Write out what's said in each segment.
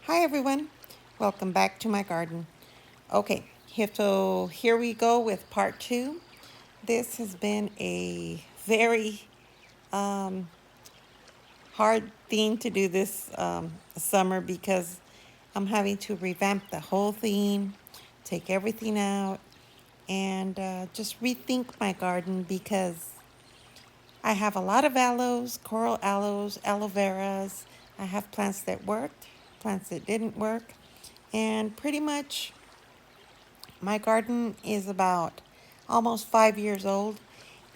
Hi everyone, welcome back to my garden. Okay, here we go with part two. This has been a very um, hard theme to do this summer because I'm having to revamp the whole theme, take everything out, and just rethink my garden because I have a lot of aloes, coral aloes, aloe veras. I have plants that worked, plants that didn't work, and pretty much my garden is about almost 5 years old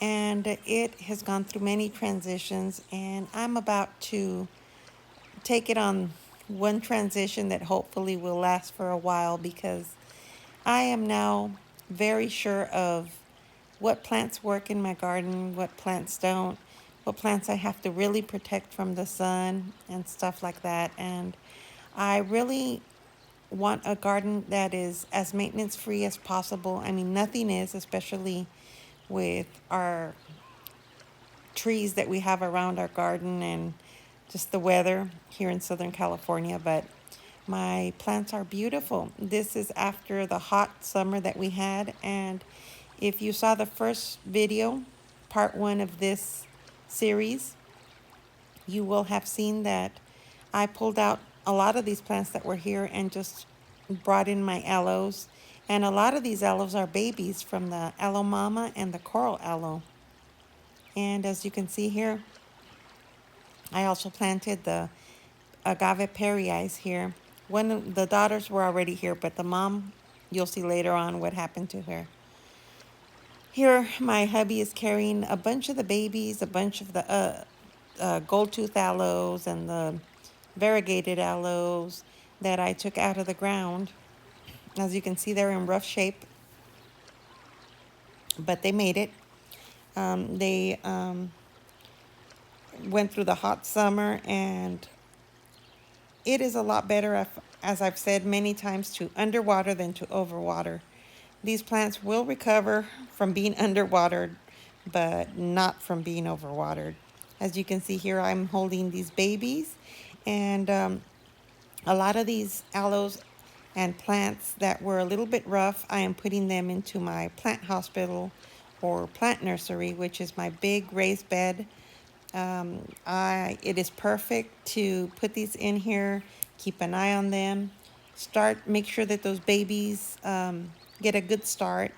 and it has gone through many transitions, and I'm about to take it on one transition that hopefully will last for a while because I am now very sure of what plants work in my garden, what plants don't, what plants I have to really protect from the sun and stuff like that. And I really want a garden that is as maintenance free as possible. I mean, nothing is, especially with our trees that we have around our garden and just the weather here in Southern California. But my plants are beautiful. This is after the hot summer that we had. And if you saw the first video, part one of this series, you will have seen that I pulled out a lot of these plants that were here and just brought in my aloes. And a lot of these aloes are babies from the aloe mama and the coral aloe. And as you can see here, I also planted the agave perii here. One of the daughters were already here, but the mom, you'll see later on what happened to her. Here, my hubby is carrying a bunch of the babies, a bunch of the gold tooth aloes and the variegated aloes that I took out of the ground. As you can see, they're in rough shape, but they made it. They went through the hot summer, and it is a lot better, as I've said many times, to underwater than to overwater. These plants will recover from being underwatered, but not from being overwatered. As you can see here, I'm holding these babies, and a lot of these aloes and plants that were a little bit rough, I am putting them into my plant hospital or plant nursery, which is my big raised bed. It is perfect to put these in here, keep an eye on them, make sure that those babies get a good start.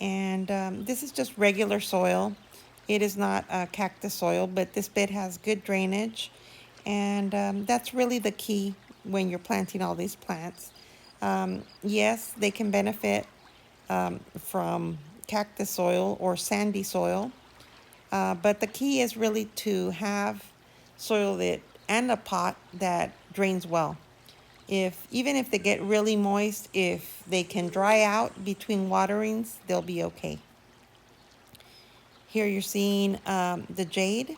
And this is just regular soil. It is not cactus soil, but this bed has good drainage. And that's really the key when you're planting all these plants. Yes, they can benefit from cactus soil or sandy soil. But the key is really to have soil and a pot that drains well. Even if they get really moist, if they can dry out between waterings, they'll be okay. Here you're seeing the jade,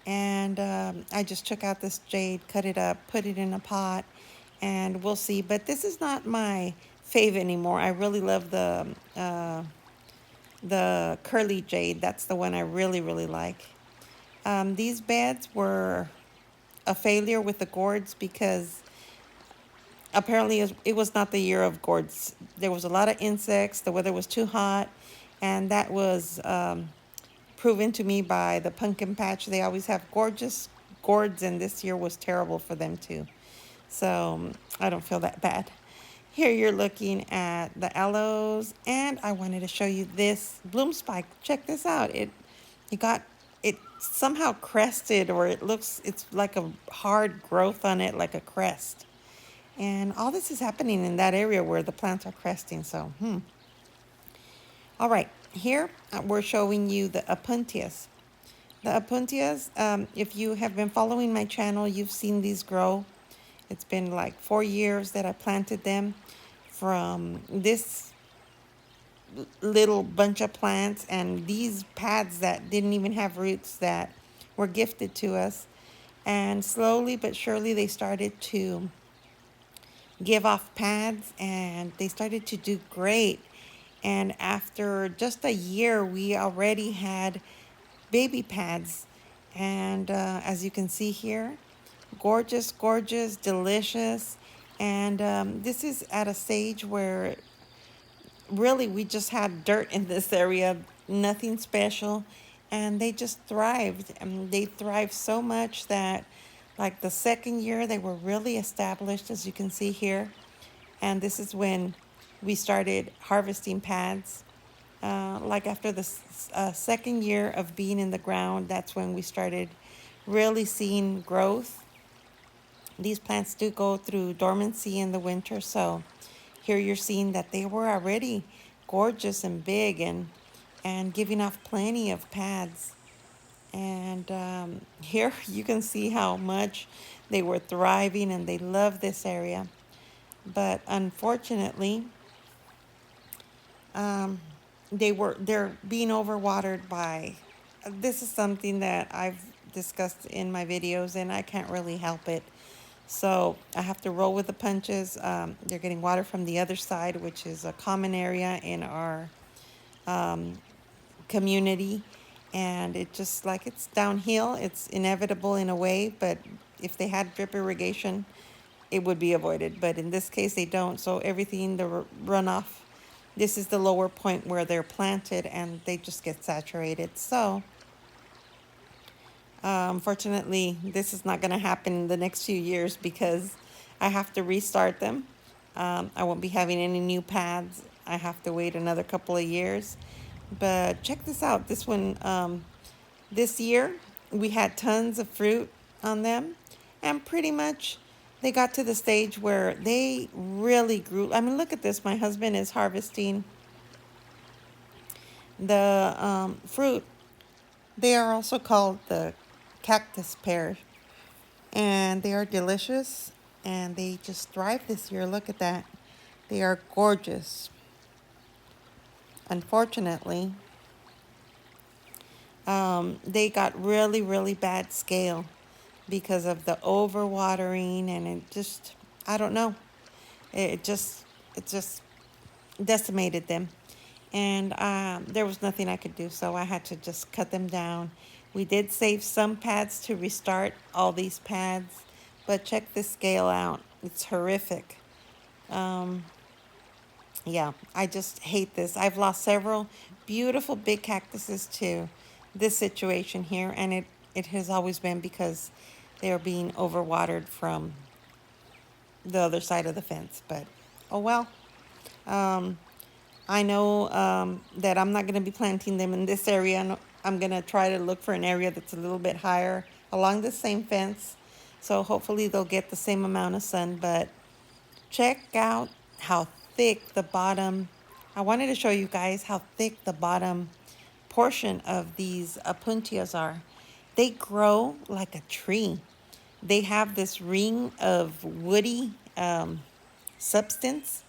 and I just took out this jade, cut it up, put it in a pot, and we'll see. But this is not my fave anymore. I really love the curly jade. That's the one I really, really like. These beds were a failure with the gourds because apparently it was not the year of gourds. There was a lot of insects, the weather was too hot, and that was proven to me by the pumpkin patch. They always have gorgeous gourds, and this year was terrible for them too. So I don't feel that bad. Here you're looking at the aloes, and I wanted to show you this bloom spike. Check this out. It somehow crested, or it's like a hard growth on it, like a crest. And all this is happening in that area where the plants are cresting. So, All right, here we're showing you the opuntias. The opuntias, if you have been following my channel, you've seen these grow. It's been like 4 years that I planted them from this little bunch of plants and these pads that didn't even have roots that were gifted to us. And slowly but surely they started to give off pads, and they started to do great. And after just a year, we already had baby pads. And as you can see here, gorgeous, gorgeous, delicious. And this is at a stage where really we just had dirt in this area, nothing special, and they just thrived. And they thrived so much that, like, the second year they were really established, as you can see here. And this is when we started harvesting pads. Like after the second year of being in the ground, that's when we started really seeing growth. These plants do go through dormancy in the winter, so here you're seeing that they were already gorgeous and big and giving off plenty of pads. And here you can see how much they were thriving and they love this area. But unfortunately, um, they're being overwatered by. This is something that I've discussed in my videos, and I can't really help it. So I have to roll with the punches. They're getting water from the other side, which is a common area in our um, community. And it just, like, it's downhill. It's inevitable in a way, but if they had drip irrigation, it would be avoided. But in this case, they don't. So everything, the runoff, this is the lower point where they're planted, and they just get saturated. So unfortunately, this is not going to happen in the next few years because I have to restart them. I won't be having any new pads. I have to wait another couple of years. But check this out. This one, this year, we had tons of fruit on them. And pretty much they got to the stage where they really grew. I mean, look at this. My husband is harvesting the fruit. They are also called the cactus pear, and they are delicious, and they just thrive this year. Look at that. They are gorgeous. Unfortunately, they got really, really bad scale because of the overwatering, and it just, I don't know. It just decimated them. And there was nothing I could do, so I had to just cut them down. We did save some pads to restart all these pads, but check this scale out. It's horrific. Um, yeah, I just hate this. I've lost several beautiful big cactuses to this situation here, and it has always been because they are being overwatered from the other side of the fence. But oh well. Um, I know that I'm not going to be planting them in this area. I'm going to try to look for an area that's a little bit higher along the same fence. So hopefully they'll get the same amount of sun. But check out how thick the bottom. I wanted to show you guys how thick the bottom portion of these opuntias are. They grow like a tree. They have this ring of woody substance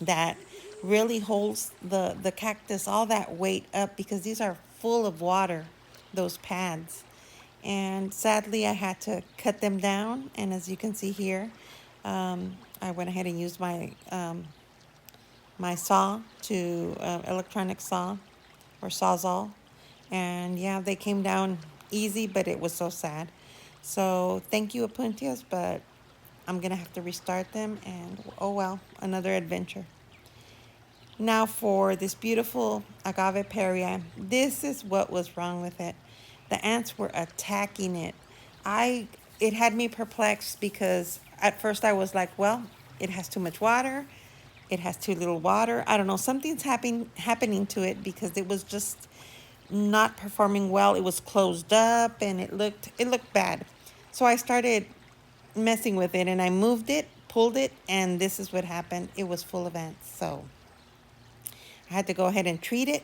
that really holds the cactus, all that weight up, because these are full of water, those pads. And sadly, I had to cut them down. And as you can see here, I went ahead and used my my saw to electronic saw or sawzall. And yeah, they came down easy, but it was so sad. So thank you, Apuntias, but I'm gonna have to restart them, and oh well, another adventure. Now for this beautiful agave peria, this is what was wrong with it. The ants were attacking it. It had me perplexed because at first I was like, well, it has too much water. It has too little water. I don't know, something's happening to it because it was just not performing well. It was closed up and it looked bad. So I started messing with it and I moved it, pulled it, and this is what happened. It was full of ants. So I had to go ahead and treat it,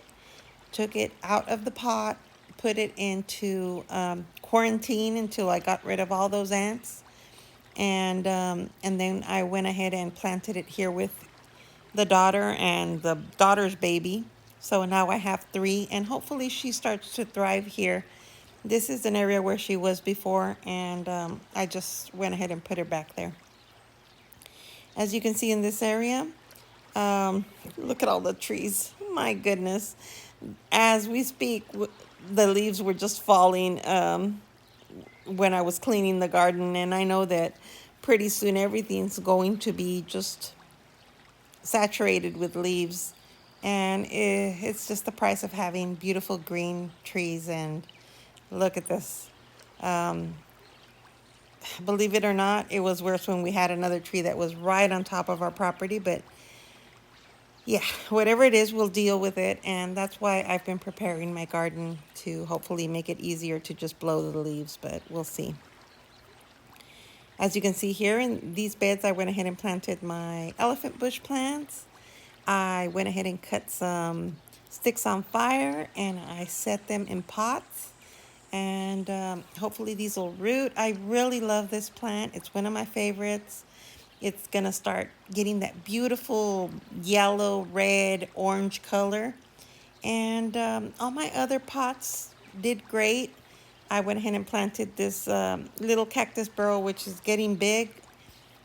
took it out of the pot, put it into quarantine until I got rid of all those ants. And then I went ahead and planted it here with the daughter and the daughter's baby. So now I have 3, and hopefully she starts to thrive here. This is an area where she was before, and I just went ahead and put her back there. As you can see in this area, look at all the trees. My goodness. As we speak, the leaves were just falling when I was cleaning the garden. And I know that pretty soon everything's going to be just saturated with leaves. And it's just the price of having beautiful green trees. And look at this. Um, believe it or not, it was worse when we had another tree that was right on top of our property. But yeah, whatever it is, we'll deal with it. And that's why I've been preparing my garden to hopefully make it easier to just blow the leaves. But we'll see. As you can see here in these beds, I went ahead and planted my elephant bush plants. I went ahead and cut some sticks on fire and I set them in pots. And hopefully these will root. I really love this plant. It's one of my favorites. It's going to start getting that beautiful yellow, red, orange color. And all my other pots did great. I went ahead and planted this little cactus burrow, which is getting big.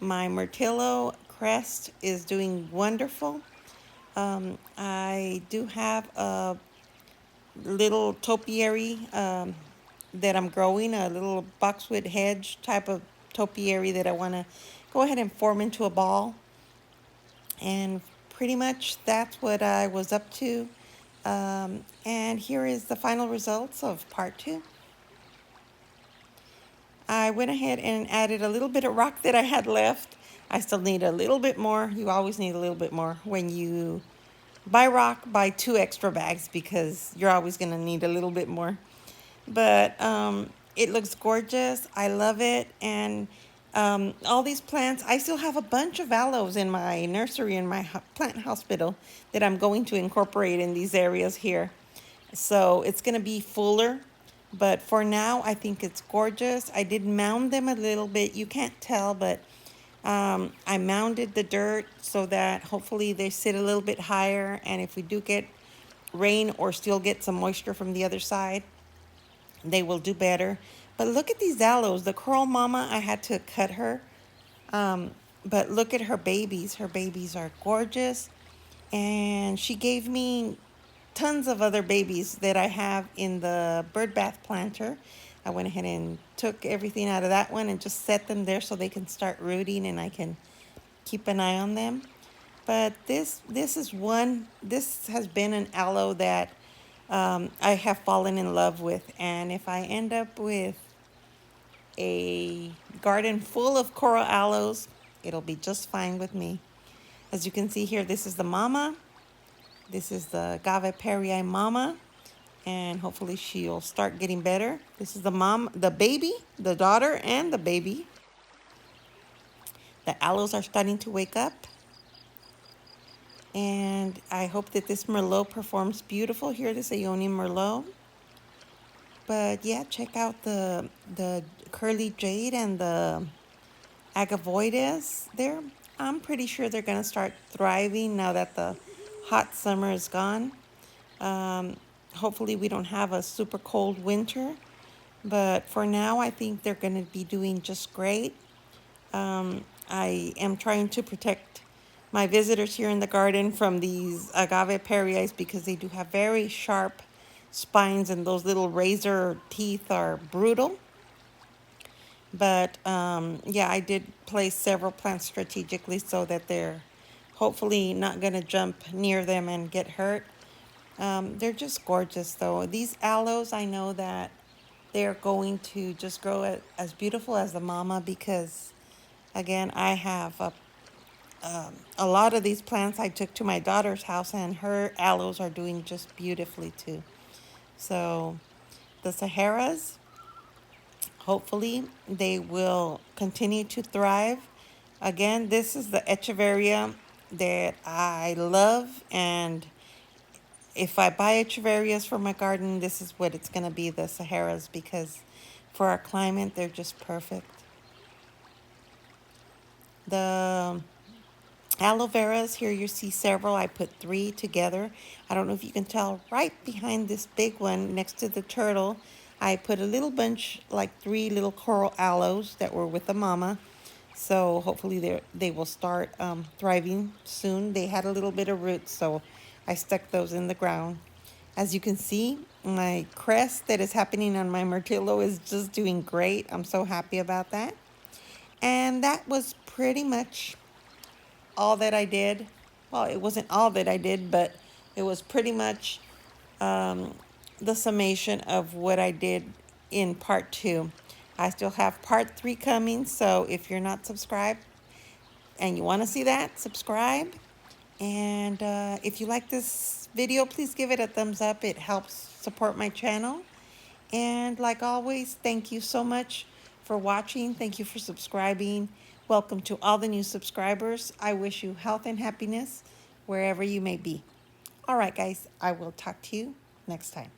My myrtillo crest is doing wonderful. I do have a little topiary that I'm growing, a little boxwood hedge type of topiary that I want to go ahead and form into a ball. And pretty much that's what I was up to. And here is the final results of part 2. I went ahead and added a little bit of rock that I had left. I still need a little bit more. You always need a little bit more. When you buy rock, buy 2 extra bags because you're always going to need a little bit more. But it looks gorgeous. I love it. And all these plants, I still have a bunch of aloes in my nursery in my plant hospital that I'm going to incorporate in these areas here. So it's going to be fuller. But for now, I think it's gorgeous. I did mound them a little bit. You can't tell, but I mounded the dirt so that hopefully they sit a little bit higher. And if we do get rain or still get some moisture from the other side, they will do better. But look at these aloes. The coral mama, I had to cut her. But look at her babies. Her babies are gorgeous. And she gave me tons of other babies that I have in the bird bath planter. I went ahead and took everything out of that one and just set them there so they can start rooting and I can keep an eye on them. But this has been an aloe that I have fallen in love with. And if I end up with a garden full of coral aloes, it'll be just fine with me. As you can see here, this is the mama. This is the Agave Perii mama, and hopefully she'll start getting better. This is the mom, the baby, the daughter, and the baby. The aloes are starting to wake up, and I hope that this Merlot performs beautiful here, this Ionian Merlot. But yeah, check out the curly jade and the agavoides there. I'm pretty sure they're going to start thriving now that the hot summer is gone. Hopefully we don't have a super cold winter, but for now I think they're going to be doing just great. I am trying to protect my visitors here in the garden from these Agave Perii because they do have very sharp spines and those little razor teeth are brutal. But yeah, I did place several plants strategically so that they're hopefully not going to jump near them and get hurt. They're just gorgeous though. These aloes, I know that they're going to just grow as beautiful as the mama because, again, I have a lot of these plants I took to my daughter's house and her aloes are doing just beautifully too. So the Saharas, hopefully they will continue to thrive. Again, this is the Echeveria that I love, and if I buy Echeverias for my garden, this is what it's going to be, the Saharas, because for our climate, they're just perfect. The aloe veras, here you see several. I put 3 together. I don't know if you can tell, right behind this big one next to the turtle, I put a little bunch, like 3 little coral aloes that were with the mama. So hopefully they will start thriving soon. They had a little bit of roots, so I stuck those in the ground. As you can see, my crest that is happening on my myrtillo is just doing great. I'm so happy about that. And that was pretty much all that I did. Well, it wasn't all that I did, but it was pretty much the summation of what I did in part 2. I still have part 3 coming, so if you're not subscribed and you want to see that, subscribe. And if you like this video, please give it a thumbs up. It helps support my channel. And like always, thank you so much for watching. Thank you for subscribing. Welcome to all the new subscribers. I wish you health and happiness wherever you may be. All right, guys, I will talk to you next time.